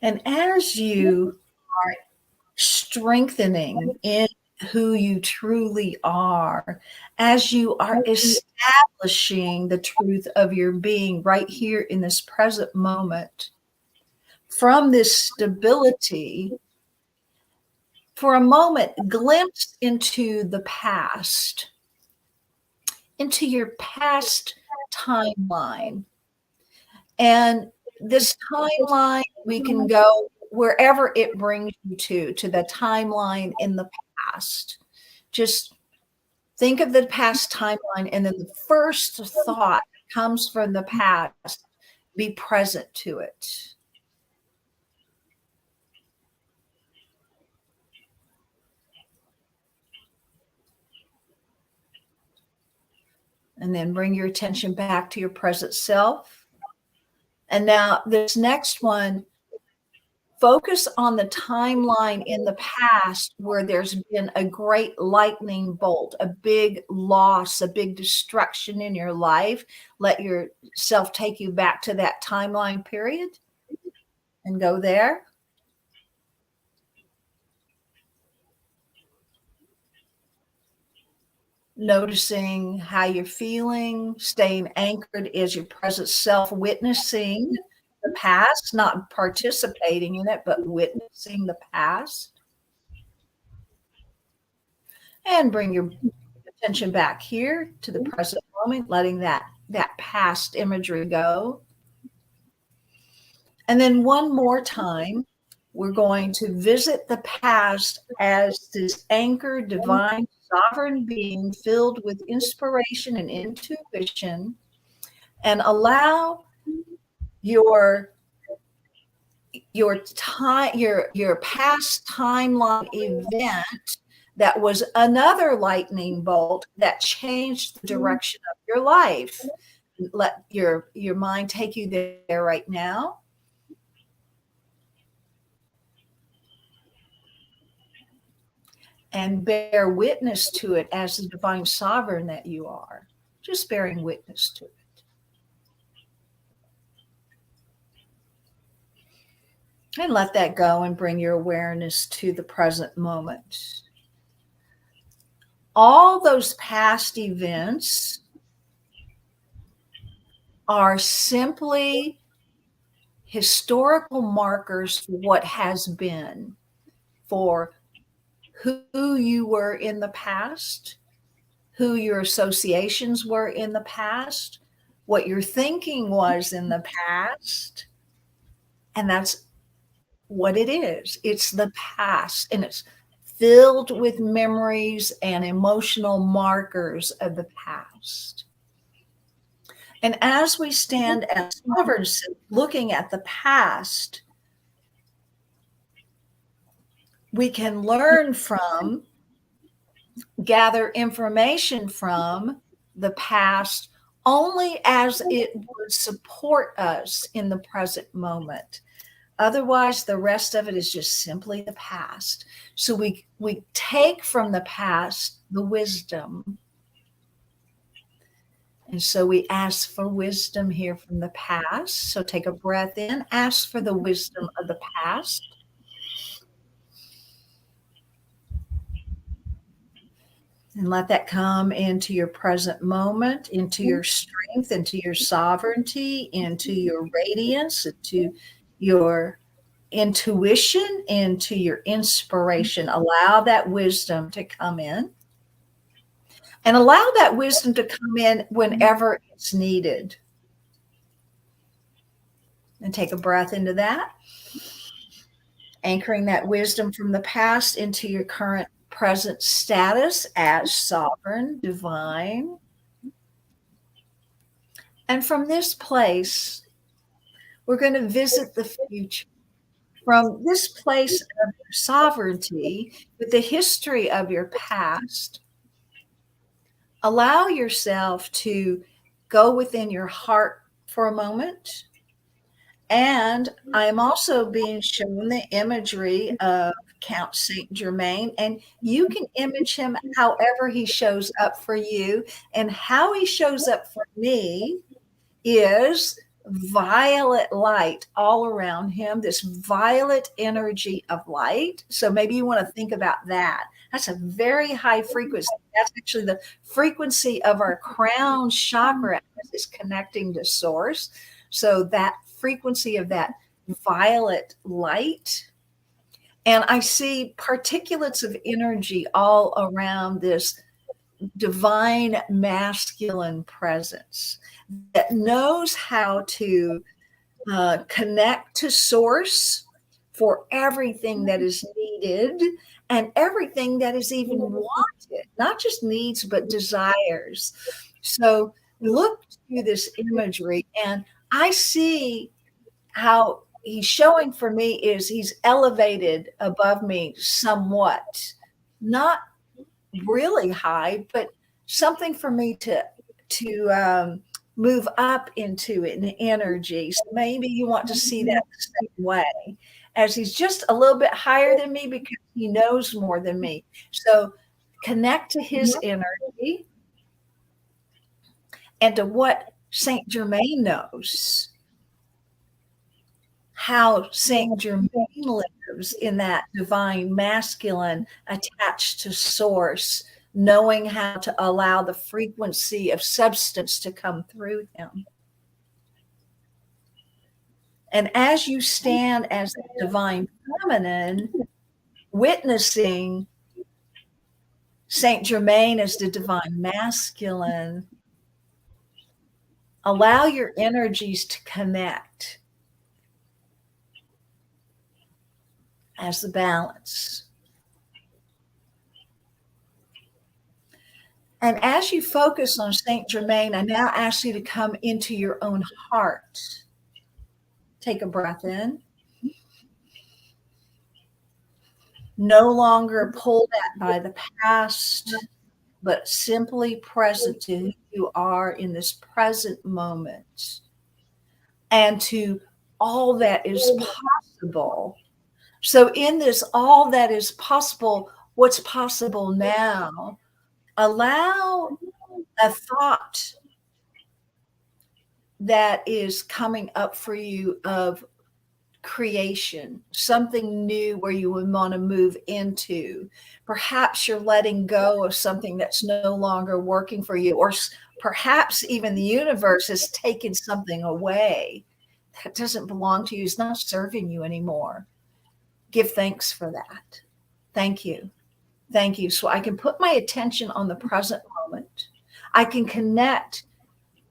And as you are strengthening in who you truly are, as you are establishing the truth of your being right here in this present moment, from this stability, for a moment, glimpse into the past, into your past timeline. And this timeline, we can go wherever it brings you to the timeline in the past. Just think of the past timeline, and then the first thought comes from the past. Be present to it. And then bring your attention back to your present self. And now this next one, focus on the timeline in the past where there's been a great lightning bolt, a big loss, a big destruction in your life. Let yourself take you back to that timeline period and go there. Noticing how you're feeling, staying anchored as your present self, witnessing the past, not participating in it, but witnessing the past. And bring your attention back here to the present moment, letting that past imagery go. And then one more time, we're going to visit the past as this anchored, divine, sovereign being filled with inspiration and intuition, and allow your past timeline event that was another lightning bolt that changed the direction of your life. Let your mind take you there right now. And bear witness to it as the divine sovereign that you are, just bearing witness to it. And let that go and bring your awareness to the present moment. All those past events are simply historical markers for what has been, for who you were in the past, who your associations were in the past, what your thinking was in the past. And that's what it is. It's the past, and it's filled with memories and emotional markers of the past. And as we stand as sovereigns looking at the past, we can learn from, gather information from the past only as it would support us in the present moment. Otherwise, the rest of it is just simply the past. So we take from the past the wisdom. And so we ask for wisdom here from the past. So take a breath in, ask for the wisdom of the past. And let that come into your present moment, into your strength, into your sovereignty, into your radiance, into your intuition, into your inspiration. Allow that wisdom to come in. And allow that wisdom to come in whenever it's needed. And take a breath into that. Anchoring that wisdom from the past into your current present status as sovereign, divine. And from this place, we're going to visit the future. From this place of sovereignty, with the history of your past, allow yourself to go within your heart for a moment. And I am also being shown the imagery of Count Saint-Germain, and you can image him however he shows up for you. And how he shows up for me is violet light all around him, this violet energy of light. So maybe you want to think about that. That's a very high frequency. That's actually the frequency of our crown chakra as it's connecting to source. So that frequency of that violet light. And I see particulates of energy all around this divine masculine presence that knows how to connect to source for everything that is needed and everything that is even wanted, not just needs, but desires. So look to this imagery, and I see how he's showing for me is he's elevated above me somewhat, not really high, but something for me to move up into it in energy. So maybe you want to see that the same way, as he's just a little bit higher than me because he knows more than me. So connect to his energy and to what Saint Germain knows. How Saint Germain lives in that divine masculine attached to source, knowing how to allow the frequency of substance to come through him. And as you stand as the divine feminine, witnessing Saint-Germain is the divine masculine. Allow your energies to connect as the balance. And as you focus on Saint-Germain, I now ask you to come into your own heart. Take a breath in. No longer pulled at by the past, but simply present to who you are in this present moment and to all that is possible. So in this all that is possible, what's possible now, allow a thought that is coming up for you of creation, something new where you would want to move into. Perhaps you're letting go of something that's no longer working for you, or perhaps even the universe has taken something away that doesn't belong to you, is not serving you anymore. Give thanks for that. Thank you. Thank you. So I can put my attention on the present moment. I can connect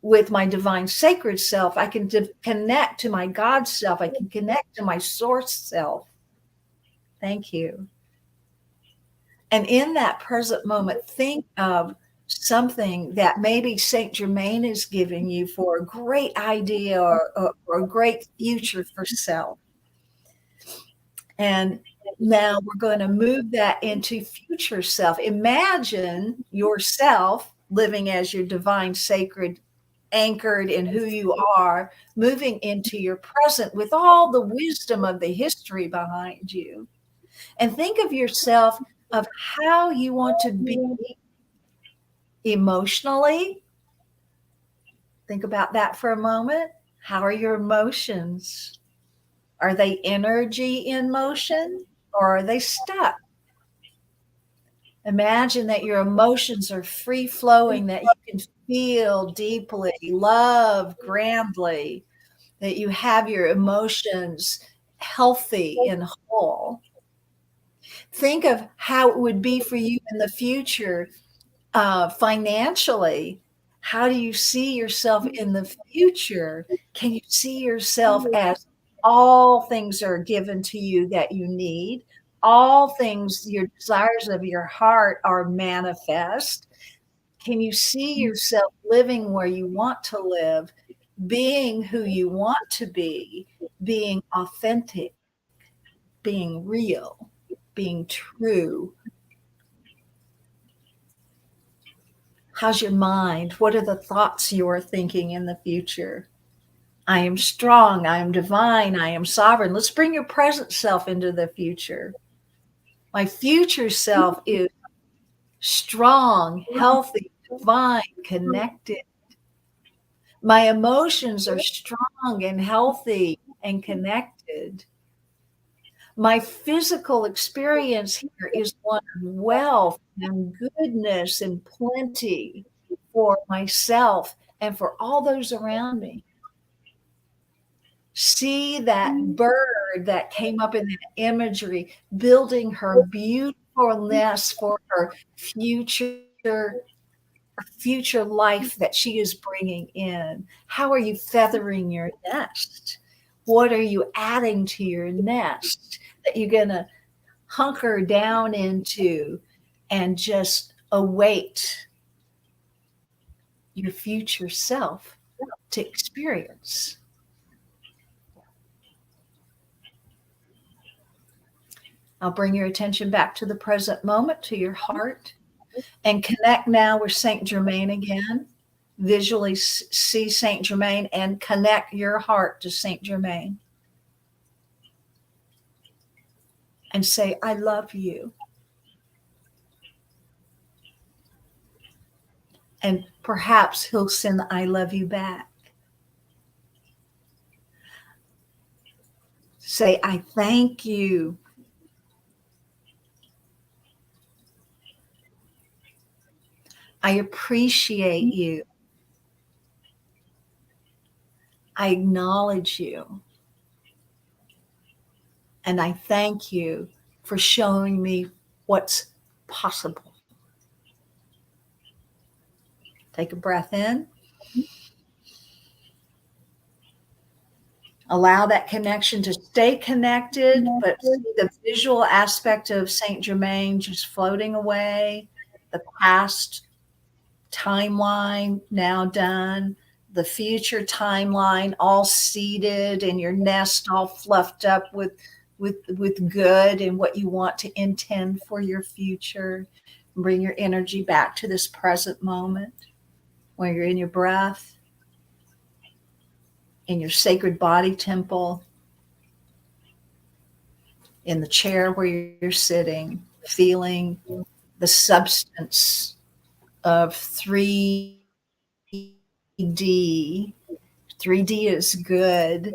with my divine sacred self. I can connect to my God self. I can connect to my source self. Thank you. And in that present moment, think of something that maybe Saint-Germain is giving you for a great idea or a great future for self. And now we're going to move that into future self. Imagine yourself living as your divine sacred, anchored in who you are, moving into your present with all the wisdom of the history behind you. And think of yourself of how you want to be emotionally. Think about that for a moment. How are your emotions? Are they energy in motion or are they stuck? Imagine that your emotions are free flowing, that you can feel deeply, love grandly, that you have your emotions healthy and whole. Think of how it would be for you in the future financially. How do you see yourself in the future? Can you see yourself as all things are given to you that you need? All things, your desires of your heart are manifest. Can you see yourself living where you want to live, being who you want to be, being authentic, being real, being true? How's your mind? What are the thoughts you are thinking in the future? I am strong. I am divine. I am sovereign. Let's bring your present self into the future. My future self is strong, healthy, divine, connected. My emotions are strong and healthy and connected. My physical experience here is one of wealth and goodness and plenty for myself and for all those around me. See that bird that came up in that imagery, building her beautiful nest for her future life that she is bringing in. How are you feathering your nest? What are you adding to your nest that you're going to hunker down into and just await your future self to experience? I'll bring your attention back to the present moment, to your heart, and connect now with Saint-Germain again. Visually see Saint-Germain and connect your heart to Saint-Germain. And say, I love you. And perhaps he'll send I love you back. Say, I thank you. I appreciate you. I acknowledge you. And I thank you for showing me what's possible. Take a breath in. Allow that connection to stay connected, but see the visual aspect of Saint-Germain just floating away, the past timeline now done, the future timeline all seated in your nest, all fluffed up with good and what you want to intend for your future. Bring your energy back to this present moment where you're in your breath, in your sacred body temple, in the chair where you're sitting, feeling the substance of 3D. 3D is good.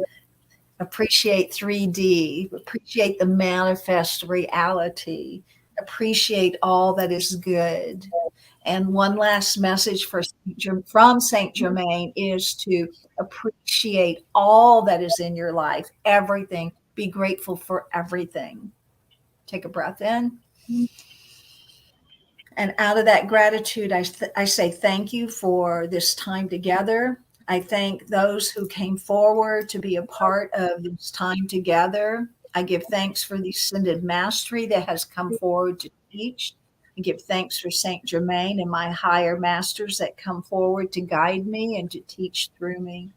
Appreciate 3D. Appreciate the manifest reality. Appreciate all that is good. And one last message from Saint-Germain is to appreciate all that is in your life, everything. Be grateful for everything. Take a breath in. And out of that gratitude, I say thank you for this time together. I thank those who came forward to be a part of this time together. I give thanks for the ascended mastery that has come forward to teach. I give thanks for Saint-Germain and my higher masters that come forward to guide me and to teach through me.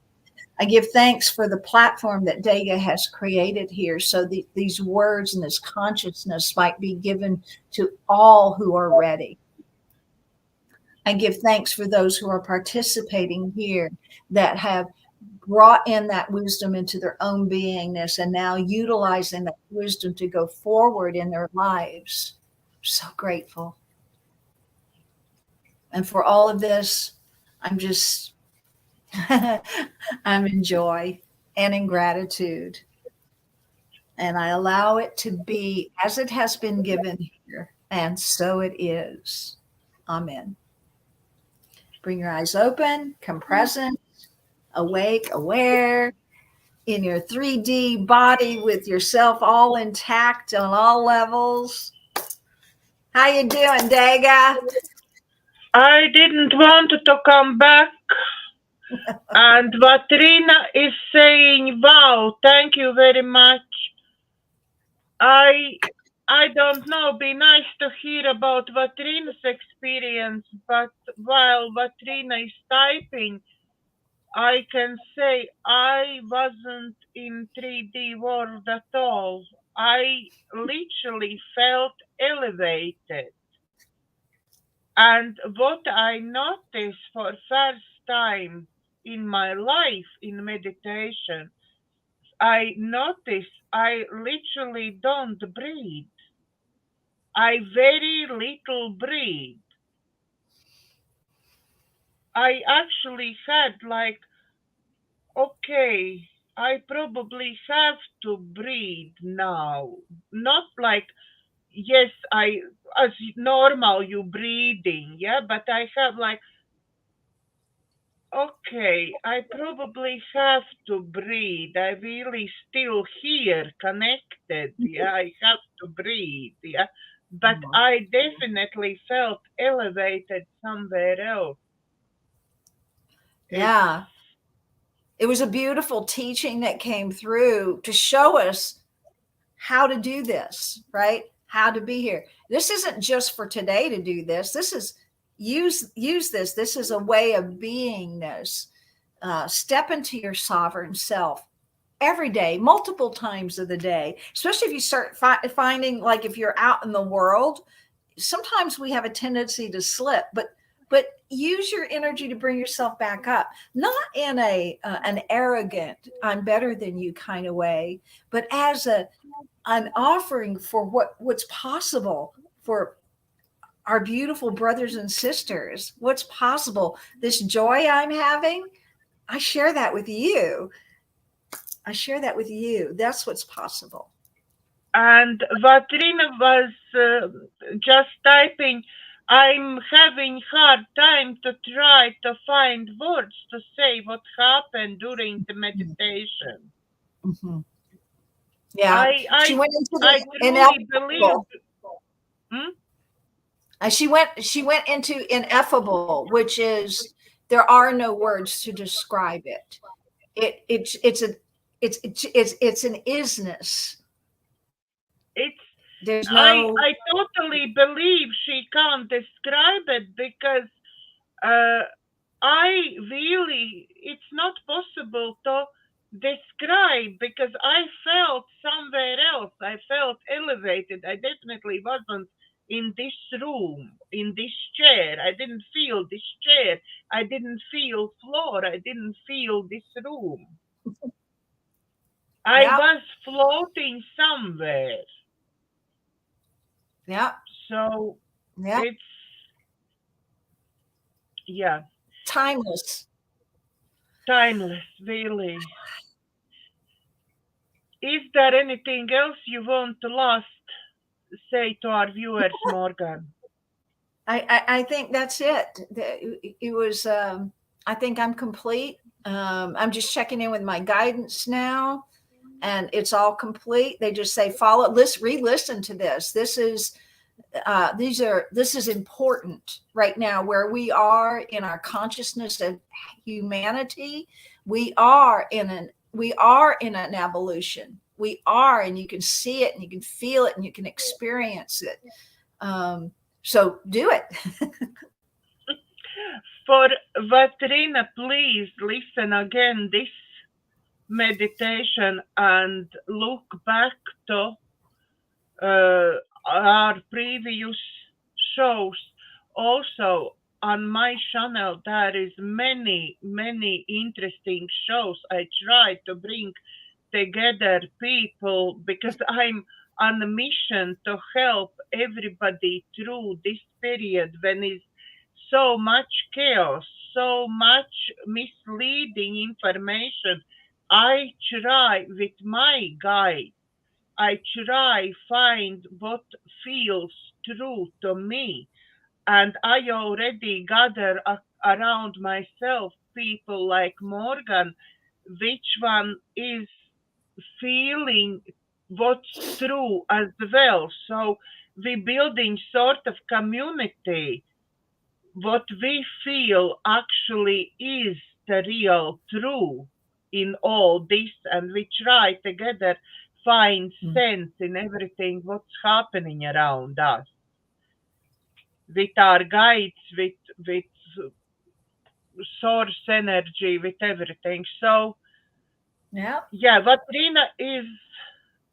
I give thanks for the platform that Daiga has created here so these words and this consciousness might be given to all who are ready. I give thanks for those who are participating here that have brought in that wisdom into their own beingness and now utilizing that wisdom to go forward in their lives. I'm so grateful. And for all of this, I'm in joy and in gratitude. And I allow it to be as it has been given here. And so it is. Amen. Bring your eyes open, come present, awake, aware, in your 3D body with yourself all intact on all levels. How you doing, Daiga? I didn't want to come back. And what Rina is saying, wow, thank you very much. I don't know, be nice to hear about what Rina's experience, but while what Rina is typing, I can say I wasn't in 3D world at all. I literally felt elevated. And what I noticed for first time in my life in meditation, I noticed I literally don't breathe. I very little breathe. I actually had like, okay, I probably have to breathe now. Not like, yes, as normal you breathing, yeah, but I have like, okay, I probably have to breathe. I really still here, connected. Yeah, I have to breathe. Yeah, but I definitely felt elevated somewhere else. Yeah. It was a beautiful teaching that came through to show us how to do this, right? How to be here. This isn't just for today to do this. This is use this. This is a way of beingness. Step into your sovereign self every day, multiple times of the day, especially if you start finding, like if you're out in the world, sometimes we have a tendency to slip, but use your energy to bring yourself back up, not in an arrogant, I'm better than you kind of way, but as an offering for what's possible for our beautiful brothers and sisters, what's possible. This joy I'm having, I share that with you. That's what's possible. And what Rina was just typing, I'm having hard time to try to find words to say what happened during the meditation. Mm-hmm. Yeah, she went into I truly believe. She went into ineffable, which is There are no words to describe it. It's an isness. There's no. I totally believe she can't describe it because I really, it's not possible to describe because I felt somewhere else. I felt elevated. I definitely wasn't in this room, in this chair. I didn't feel this chair. I didn't feel floor. I didn't feel this room. I Yeah. was floating somewhere. Yeah. So Yeah. it's, yeah, Timeless. timeless, really. Is there anything else you want to last say to our viewers, Morganne? I think that's it. It was. I think I'm complete. I'm just checking in with my guidance now, and it's all complete. They just say follow. Re-listen to this. This is important right now where we are in our consciousness of humanity. We are in an evolution. We are, and you can see it and you can feel it and you can experience it. So do it. For Vatrina, please listen again this meditation and look back to our previous shows. Also, on my channel, there is many interesting shows. I try to bring together people because I'm on a mission to help everybody through this period when is so much chaos, so much misleading information. I try with my guide, I try find what feels true to me, and I already gather around myself people like Morganne, which one is feeling what's true as well. So we building sort of community. What we feel actually is the real true in all this, and we try together find sense in everything what's happening around us with our guides, with source energy, with everything. So Yeah. Vatrina is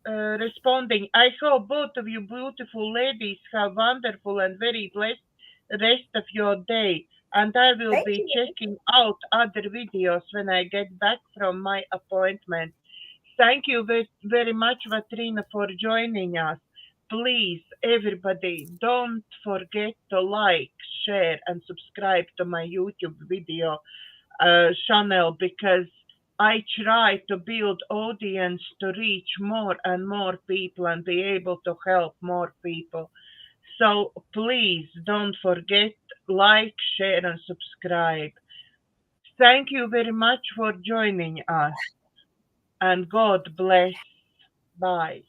responding. I hope both of you beautiful ladies have wonderful and very blessed rest of your day. And I will Thank be you. checking out other videos when I get back from my appointment. Thank you very much, Vatrina, for joining us. Please, everybody, don't forget to like, share, and subscribe to my YouTube video channel because I try to build audience to reach more and more people and be able to help more people. So please don't forget, like, share, and subscribe. Thank you very much for joining us, and God bless. Bye.